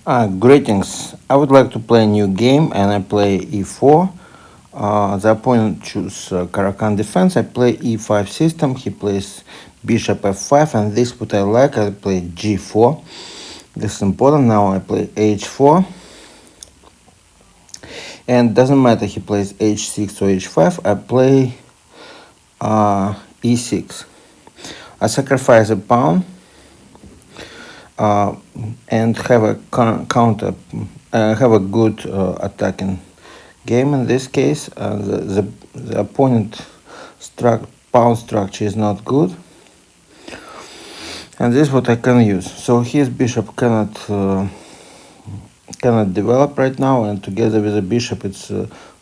Greetings. I would like to play a new game and I play e4. The opponent chooses Kann Defense. I play e5 system. He plays bishop f5, and this what I like. I play g4. This is important. Now I play h4. And doesn't matter he plays h6 or h5. I play e6. I sacrifice a pawn. And have a counter, have a good attacking game. In this case, the opponent pawn structure is not good, and this is what I can use. So his bishop cannot develop right now, and together with the bishop, it's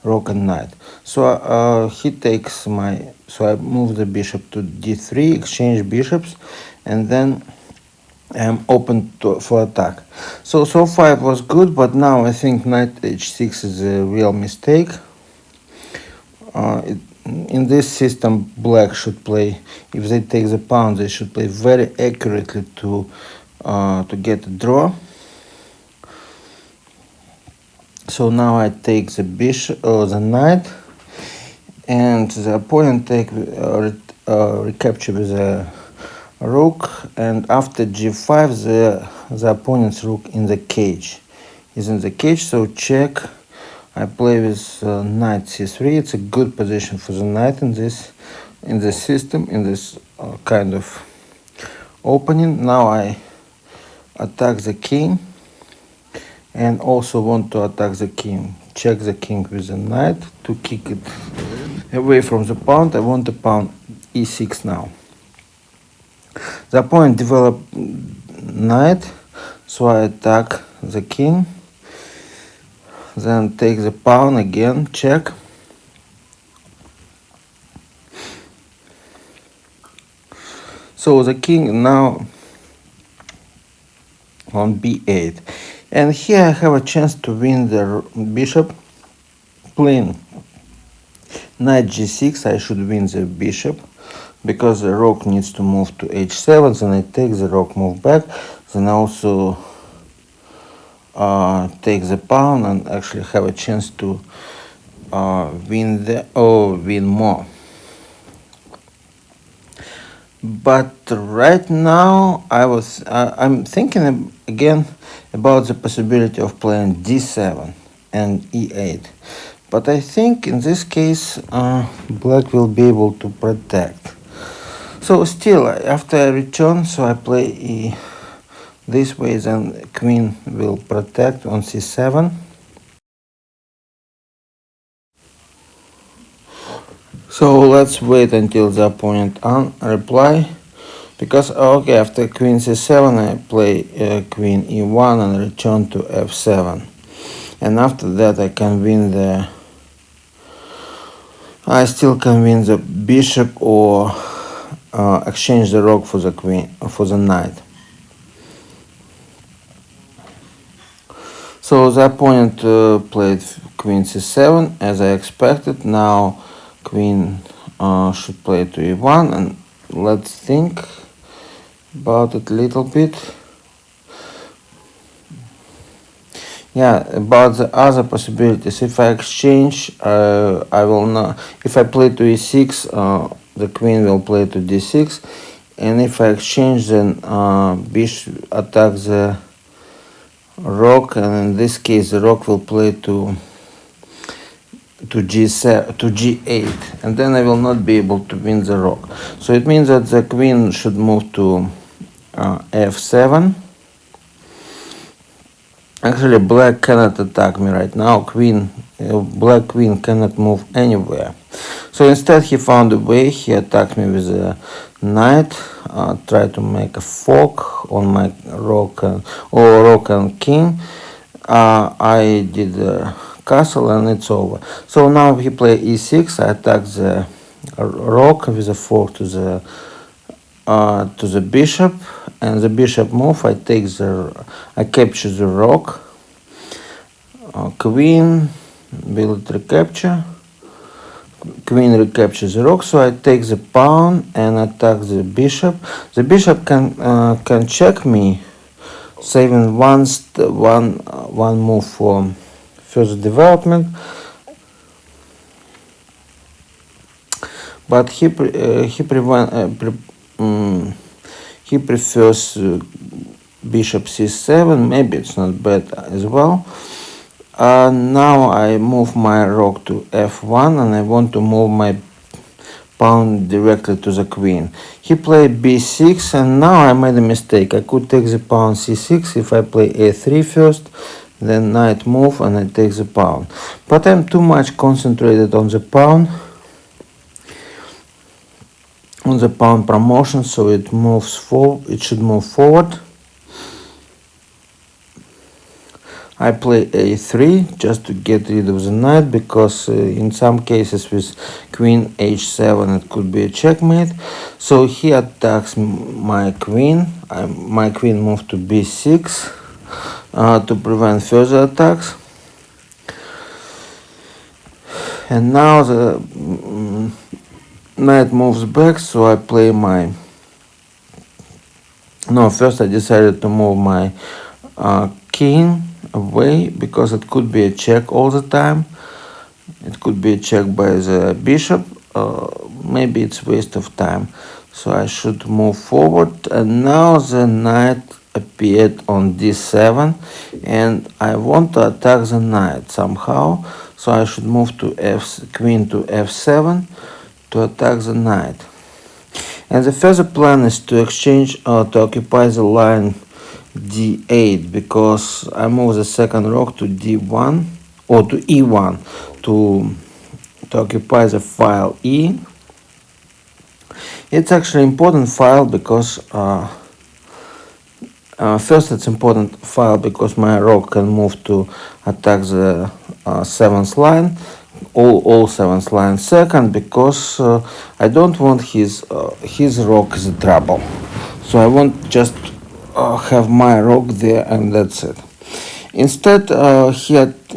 rook and knight. So he takes my. So I move the bishop to d3, exchange bishops, and then I'm open for attack. So far it was good, but now I think knight h6 is a real mistake. In this system, black should play, if they take the pawn, they should play very accurately to get a draw. So now I take the bishop or the knight, and the opponent take recapture with a rook, and after g5 the opponent's rook is in the cage, so check. I play with knight c3. It's a good position for the knight in this system, in this kind of opening. Now I attack the king and also want to attack the king. Check the king with the knight to kick it away from the pawn. I want the pawn e6 now. The opponent developed knight, so I attack the king, then take the pawn again, check. So the king now on b8, and here I have a chance to win the bishop. Playing knight g6, I should win the bishop, because the rook needs to move to h7, then I take the rook, move back, then I also take the pawn and actually have a chance to win more. But right now I'm thinking again about the possibility of playing d7 and e8. But I think in this case black will be able to protect. So still, after I return, so I play this way, then queen will protect on c7. So let's wait until the opponent reply, because okay, after queen c7 I play queen e1 and return to f7, and after that I still can win the bishop or exchange the rook for the queen, for the knight. So the opponent played queen c7 as I expected. Now queen should play to e1, and let's think about it a little bit. Yeah, about the other possibilities. If I exchange, I will not. If I play to e6, the queen will play to d6, and if I exchange, then bishop attacks the rook, and in this case the rook will play to g8, and then I will not be able to win the rook. So it means that the queen should move to f7. Actually, black cannot attack me right now. Black queen cannot move anywhere. So instead he found a way. He attacked me with a knight, tried to make a fork on my rook and king. I did a castle and it's over. So now he play e6. I attack the rook with a fork to the bishop, and the bishop move. I capture the rook. Queen will recapture. Queen recaptures the rook, so I take the pawn and attack the bishop. The bishop can check me saving one move for further development. But he prefers bishop c7. Maybe it's not bad as well. Now I move my rook to f1, and I want to move my pawn directly to the queen. He played b6, and now I made a mistake. I could take the pawn c6 if I play a3 first, then knight move, and I take the pawn. But I'm too much concentrated on the pawn promotion, so it moves forward. It should move forward. I play a3 just to get rid of the knight, because in some cases with queen h7 it could be a checkmate. So he attacks my queen. My queen moved to b6 to prevent further attacks. And now the knight moves back, so I play my... No, first I decided to move my king away, because it could be a check all the time. It could be a check by the bishop. Maybe it's waste of time, so I should move forward. And now the knight appeared on d7, and I want to attack the knight somehow, so I should move to queen to f7 to attack the knight. And the further plan is to exchange to occupy the line d8, because I move the second rook to d1 or to e1 to occupy the file e. It's actually important file because first it's important file because my rook can move to attack the 7th line, all 7th line. Second, because I don't want his rook is trouble, so I want just have my rook there, and that's it. Instead,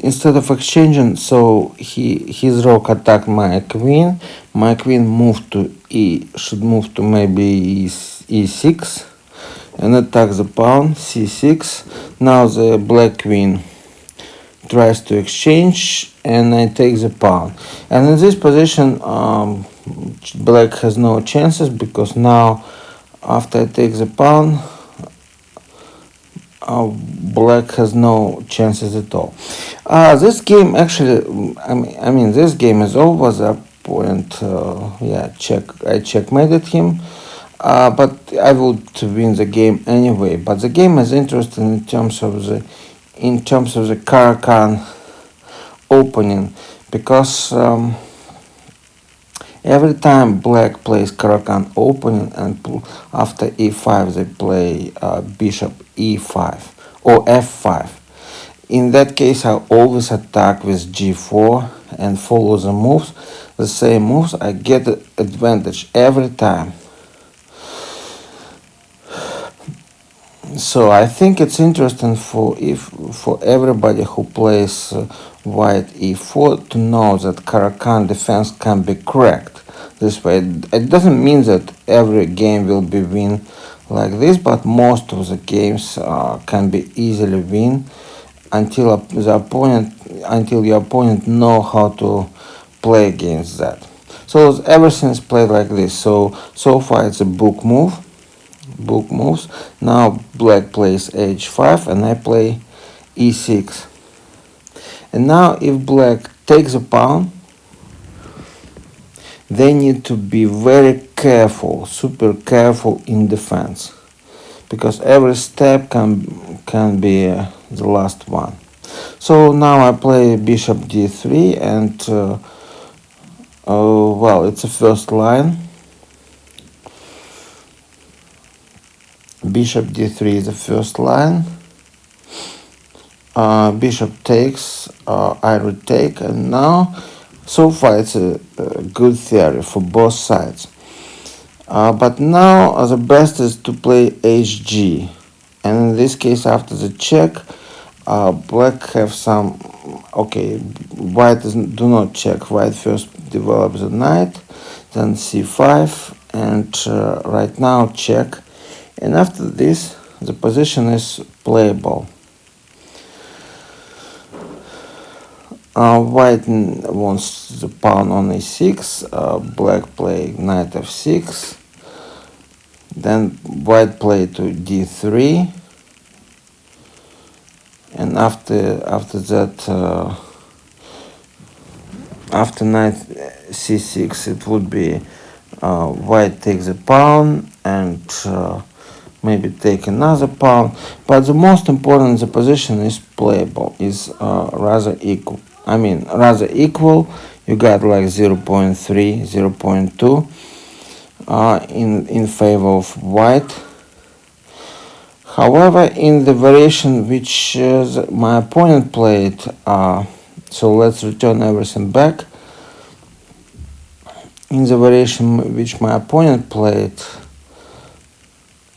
instead of exchanging, so his rook attacked my queen. My queen moved to should move to maybe e6, and attack the pawn c6. Now the black queen tries to exchange, and I take the pawn. And in this position, black has no chances, because now after I take the pawn, black has no chances at all. This game actually, I mean, this game is over. The opponent, I checkmated him, but I would win the game anyway. But the game is interesting in terms of the caro-kann opening, because every time black plays caro-kann opening, and after e5 they play bishop e5 or f5. In that case, I always attack with g4 and follow the moves, the same moves. I get the advantage every time. So I think it's interesting for everybody who plays white e4 to know that caro-kann defense can be cracked this way. It doesn't mean that every game will be win like this, but most of the games can be easily win until your opponent know how to play against that. So everything is played like this. So far it's a book moves. Now black plays h5 and I play e6. And now if black takes a pawn, they need to be very careful, super careful in defense, because every step can be the last one. So now I play bishop d3, and well, it's a first line. Bishop d3 is the first line. Bishop takes, I retake, and now so far it's a good theory for both sides. But now the best is to play hg, and in this case, after the check, black have some. Okay, white do not check. White first develops the knight, then c5, and right now check. And after this, the position is playable. White wants the pawn on e6, black play knight f6, then white play to d3, and after that, after knight c6, it would be white takes a pawn and maybe take another pawn, but the most important, the position is playable, is rather equal. I mean, rather equal. You got like 0.3, 0.2 in favor of white. However, in the variation which my opponent played, so let's return everything back. In the variation which my opponent played,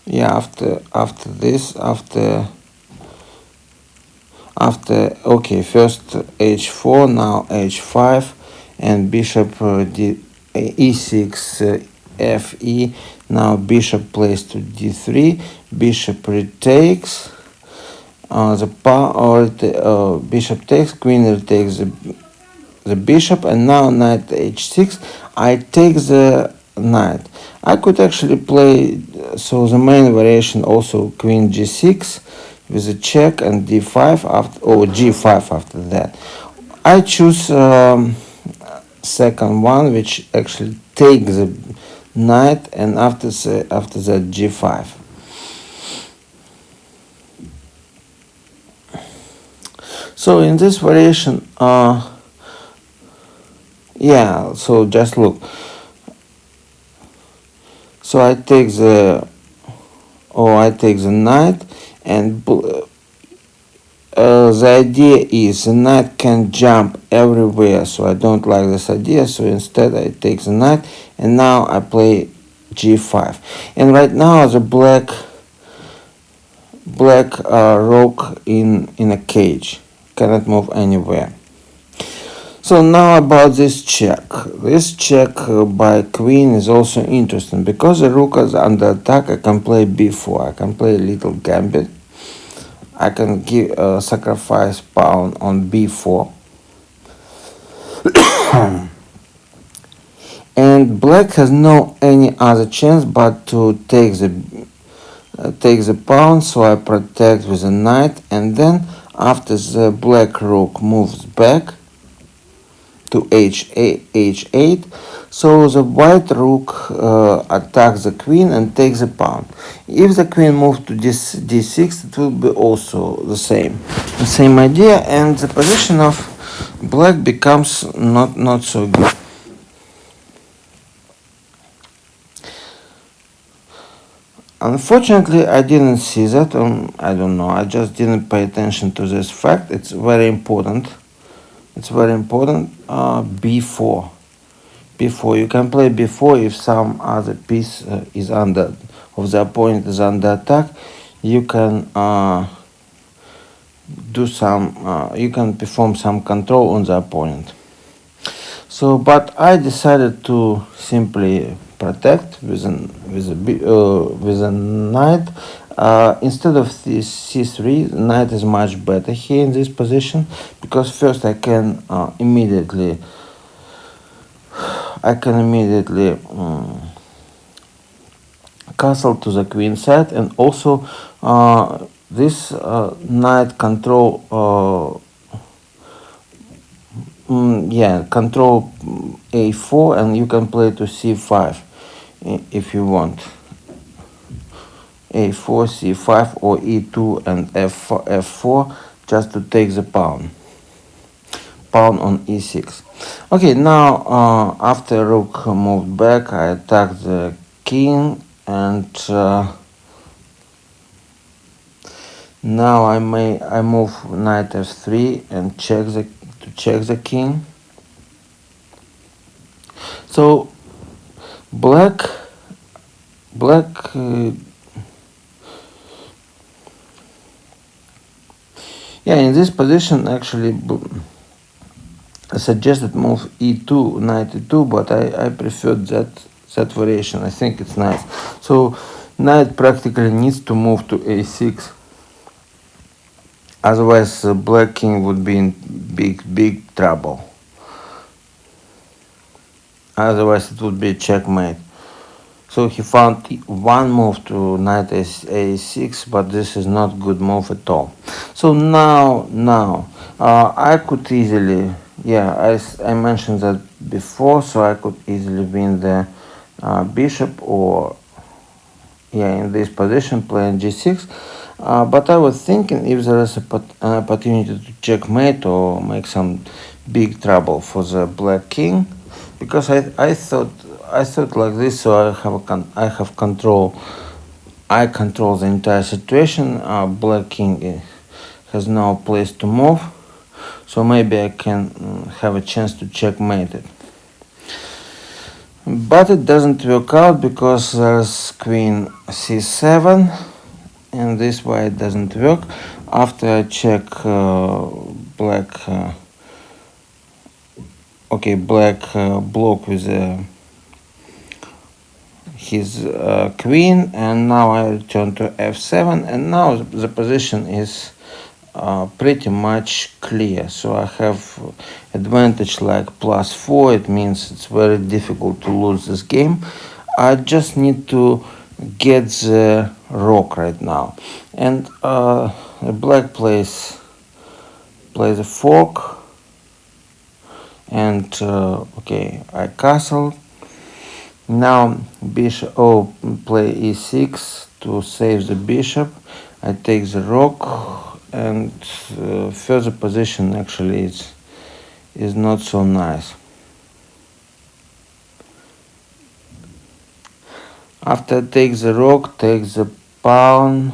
yeah, after this, okay, first h4, now h5, and bishop e6, fe. Now bishop plays to d3, bishop retakes the pawn, or bishop takes, queen retakes the bishop, and now knight h6. I take the knight. I could actually play, so the main variation also queen g6 with a check and d5 after, or g5 after that. I choose second one, which actually takes the knight, and after that g5. So in this variation, yeah, so just look. So I take the knight, and the idea is the knight can jump everywhere, so I don't like this idea, so instead I take the knight, and now I play g5. And right now the black rook in a cage, cannot move anywhere. So now about this check. This check by queen is also interesting, because the rook is under attack. I can play b4, I can play a little gambit, I can give sacrifice pawn on b4. And black has no any other chance but to take the pawn, so I protect with a knight, and then after the black rook moves back to h8, so the white rook attacks the queen and takes the pawn. If the queen moves to d6, it will be also the same idea, and the position of black becomes not so good. Unfortunately, I didn't see that, I don't know, I just didn't pay attention to this fact. It's very important. It's very important. b4. You can play b4 if some other piece of the opponent is under attack. You can you can perform some control on the opponent. So, but I decided to simply protect with a knight. Instead of this c3, knight is much better here in this position, because first I can immediately castle to the queen side, and also this knight control control a4, and you can play to c5 if you want. a4, c5, or e2 and f4, just to take the pawn on e6. Okay, now after rook moved back, I attack the king, and now I move knight f3 and check the king. So black yeah, in this position actually I suggested move e2, knight e2, but I preferred that variation. I think it's nice. So Knight practically needs to move to a6. Otherwise, black king would be in big trouble. Otherwise, it would be checkmate. So he found one move to knight a6, but this is not good move at all. So now, I could easily, yeah, I mentioned that before, so I could easily win the bishop, or yeah, in this position playing g6. But I was thinking if there is an opportunity to checkmate or make some big trouble for the black king, because I thought like this, so I have control. I control the entire situation. Black king has no place to move, so maybe I can have a chance to checkmate it. But it doesn't work out because there's queen c7, and this way it doesn't work. After I check black, black block with his queen, and now I return to f7, and now the position is pretty much clear. So I have advantage like +4. It means it's very difficult to lose this game. I just need to get the rook right now, and black plays a fork, and okay, I castle. Now bishop, play e6 to save the bishop. I take the rook, and further position actually is not so nice. After I take the rook, take the pawn.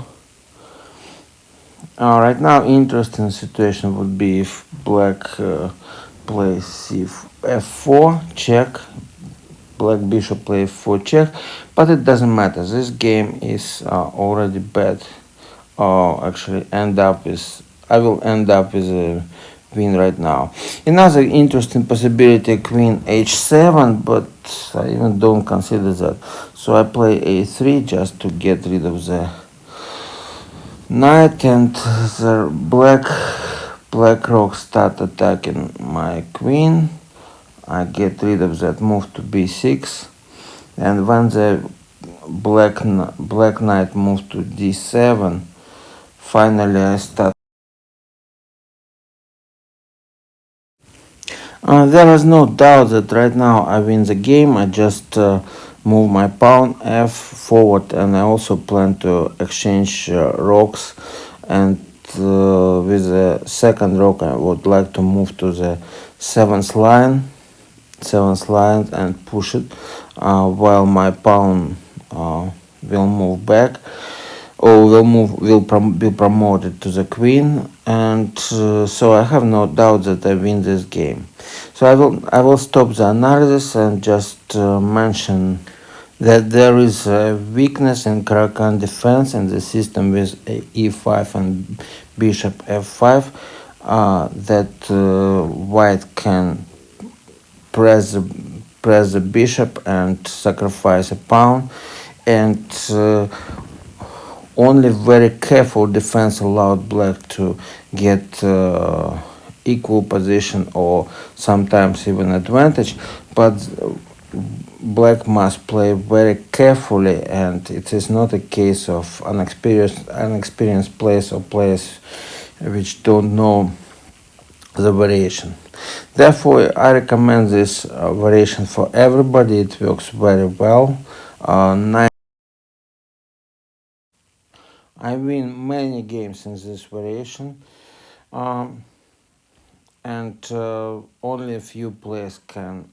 Right now, interesting situation would be if black plays f4 check. Black bishop play f4 check, but it doesn't matter. This game is already bad. Actually, I will end up with a win right now. Another interesting possibility, queen h7, but I even don't consider that. So I play a3 just to get rid of the knight, and the black rook start attacking my queen. I get rid of that move to b6, and when the black knight moves to d7, finally I start. There is no doubt that right now I win the game. I just move my pawn f forward, and I also plan to exchange rocks, and with the second rock I would like to move to the seventh line and push it, while my pawn will move back, or be promoted to the queen, and so I have no doubt that I win this game. So I will stop the analysis and just mention that there is a weakness in Kann defense in the system with e5 and bishop f5, that white can press the bishop and sacrifice a pawn, and only very careful defense allowed black to get equal position, or sometimes even advantage, but black must play very carefully, and it is not a case of unexperienced players or players which don't know the variation. Therefore, I recommend this variation for everybody. It works very well. I win many games in this variation, and only a few players can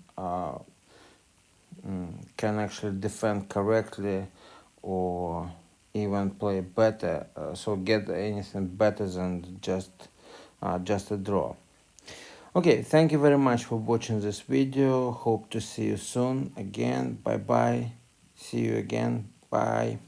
actually defend correctly, or even play better. So get anything better than just a draw. Okay, thank you very much for watching this video. Hope to see you soon again. Bye bye. See you again. Bye.